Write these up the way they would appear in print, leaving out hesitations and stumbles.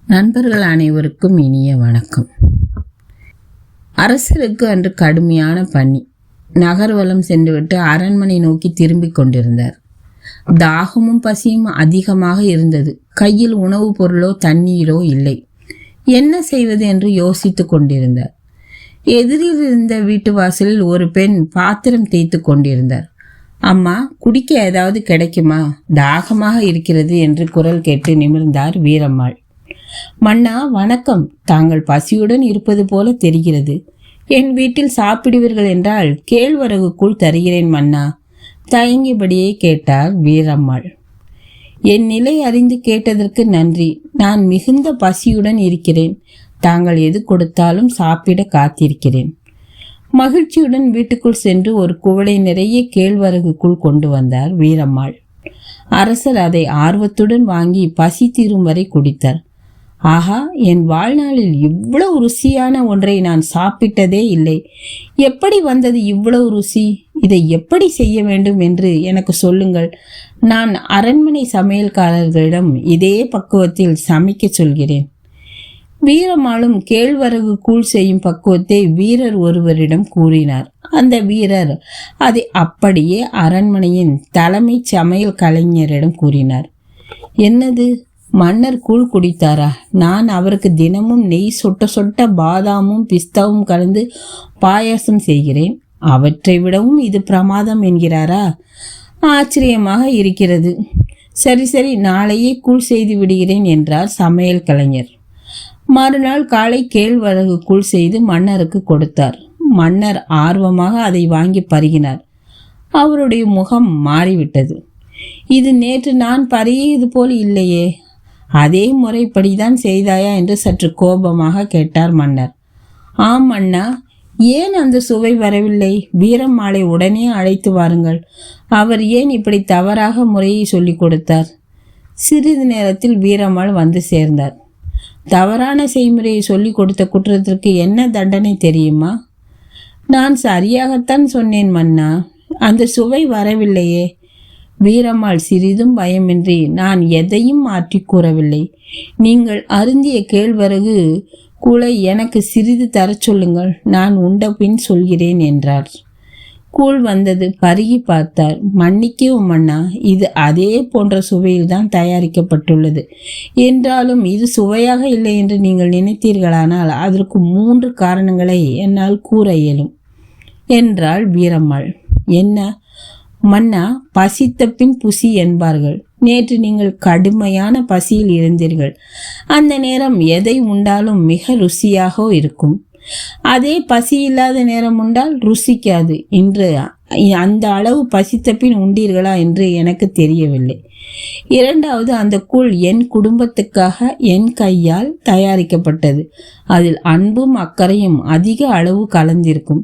நண்பர்கள் அனைவருக்கும் இனிய வணக்கம். அரசருக்கு அன்று கடுமையான பனி. நகர்வலம் சென்றுவிட்டு அரண்மனை நோக்கி திரும்பிக் கொண்டிருந்தார். தாகமும் பசியும் அதிகமாக இருந்தது. கையில் உணவுப் பொருளோ தண்ணீரோ இல்லை. என்ன செய்வது என்று யோசித்து கொண்டிருந்தார். எதிரில் இருந்த வீட்டு வாசலில் ஒரு பெண் பாத்திரம் தேய்த்து கொண்டிருந்தார். அம்மா, குடிக்க ஏதாவது கிடைக்குமா? தாகமாக இருக்கிறது என்று குரல் கேட்டு நிமிர்ந்தார் வீரம்மாள். மன்னா, வணக்கம். தாங்கள் பசியுடன் இருப்பது போல தெரிகிறது. என் வீட்டில் சாப்பிடுவீர்கள் என்றால் கேழ்வரகு கூழ் தருகிறேன் மன்னா, தயங்கியபடியே கேட்டார் வீரம்மாள். என் நிலை அறிந்து கேட்டதற்கு நன்றி. நான் மிகுந்த பசியுடன் இருக்கிறேன். தாங்கள் எது கொடுத்தாலும் சாப்பிட காத்திருக்கிறேன். மகிழ்ச்சியுடன் வீட்டுக்குள் சென்று ஒரு குவளை நிறைய கேழ்வரகு கூழ் கொண்டு வந்தார் வீரம்மாள். அரசர் அதை ஆர்வத்துடன் வாங்கி பசி தீரும் வரை குடித்தார். ஆஹா, என் வாழ்நாளில் இவ்வளவு ருசியான ஒன்றை நான் சாப்பிட்டதே இல்லை. எப்படி வந்தது இவ்வளவு ருசி? இதை எப்படி செய்ய வேண்டும் என்று எனக்கு சொல்லுங்கள். நான் அரண்மனை சமையல்காரர்களிடம் இதே பக்குவத்தில் சமைக்க சொல்கிறேன். வீரம்மாளும் கேழ்வரகு கூழ் செய்யும் பக்குவத்தை வீரர் ஒருவரிடம் கூறினார். அந்த வீரர் அதை அப்படியே அரண்மனையின் தலைமை சமையல் கலைஞரிடம் கூறினார். என்னது, மன்னர் கூழ் குடித்தாரா? நான் அவருக்கு தினமும் நெய் சொட்ட சொட்ட பாதாமும் பிஸ்தாவும் கலந்து பாயாசம் செய்கிறேன். அவற்றை விடவும் இது பிரமாதம் என்கிறாரா? ஆச்சரியமாக இருக்கிறது. சரி சரி, நாளையே கூழ் செய்து விடுகிறேன் என்றார் சமையல் கலைஞர். மறுநாள் காலை கேழ்வரகு கூழ் செய்து மன்னருக்கு கொடுத்தார். மன்னர் ஆர்வமாக அதை வாங்கி பருகினார். அவருடைய முகம் மாறிவிட்டது. இது நேற்று நான் பருகியது போல் இல்லையே. அதே முறைப்படிதான் செய்தாயா என்று சற்று கோபமாக கேட்டார் மன்னர். ஆம் மன்னா, ஏன் அந்த சுவை வரவில்லை? வீரம்மாளை உடனே அழைத்து வாருங்கள். அவர் ஏன் இப்படி தவறாக முறையை சொல்லிக் கொடுத்தார்? சிறிது நேரத்தில் வீரம்மாள் வந்து சேர்ந்தார். தவறான செய்முறையை சொல்லிக் கொடுத்த குற்றத்திற்கு என்ன தண்டனை தெரியுமா? நான் சரியாகத்தான் சொன்னேன் மன்னா, அந்த சுவை வரவில்லையே. வீரம்மாள் சிறிதும் பயமின்றி, நான் எதையும் மாற்றி கூறவில்லை. நீங்கள் அருந்திய கேழ்வரகு கூழை எனக்கு சிறிது தர சொல்லுங்கள். நான் உண்ட பின் சொல்கிறேன் என்றார். கூழ் வந்தது. பருகி பார்த்தார். மன்னிக்கவும் மன்னா, இது அதே போன்ற சுவையில்தான் தயாரிக்கப்பட்டுள்ளது. என்றாலும் இது சுவையாக இல்லை என்று நீங்கள் நினைத்தீர்களானால் அதற்கு 3 காரணங்களை என்னால் கூற இயலும் என்றாள் வீரம்மாள். என்ன மன்னா? பசித்த பின் புசி என்பார்கள். நேற்று நீங்கள் கடுமையான பசியில் இருந்தீர்கள். அந்த நேரம் எதை உண்டாலும் மிக ருசியாக இருக்கும். அதே பசி இல்லாத நேரம் உண்டால் ருசிக்காது. இன்று அந்த அளவு பசித்த பின் உண்டீர்களா என்று எனக்கு தெரியவில்லை. இரண்டாவது, அந்த கூழ் என் குடும்பத்துக்காக என் கையால் தயாரிக்கப்பட்டது. அதில் அன்பும் அக்கறையும் அதிக அளவு கலந்திருக்கும்.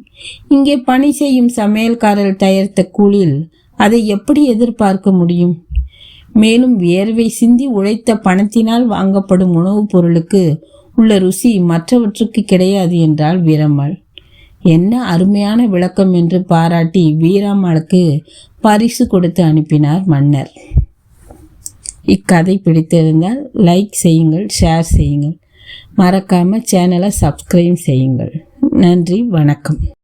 இங்கே பணி செய்யும் சமையல்காரர் தயாரித்த கூழில் அதை எப்படி எதிர்பார்க்க முடியும்? மேலும் வியர்வை சிந்தி உழைத்த பணத்தினால் வாங்கப்படும் உணவுப் பொருளுக்கு உள்ள ருசி மற்றவற்றுக்கு கிடையாது என்றாள் வீரம்மாள். என்ன அருமையான விளக்கம் என்று பாராட்டி வீரம்மாளுக்கு பரிசு கொடுத்து அனுப்பினார் மன்னர். இக்கதை பிடித்திருந்தால் லைக் செய்யுங்கள், ஷேர் செய்யுங்கள். மறக்காமல் சேனலை சப்ஸ்கிரைப் செய்யுங்கள். நன்றி, வணக்கம்.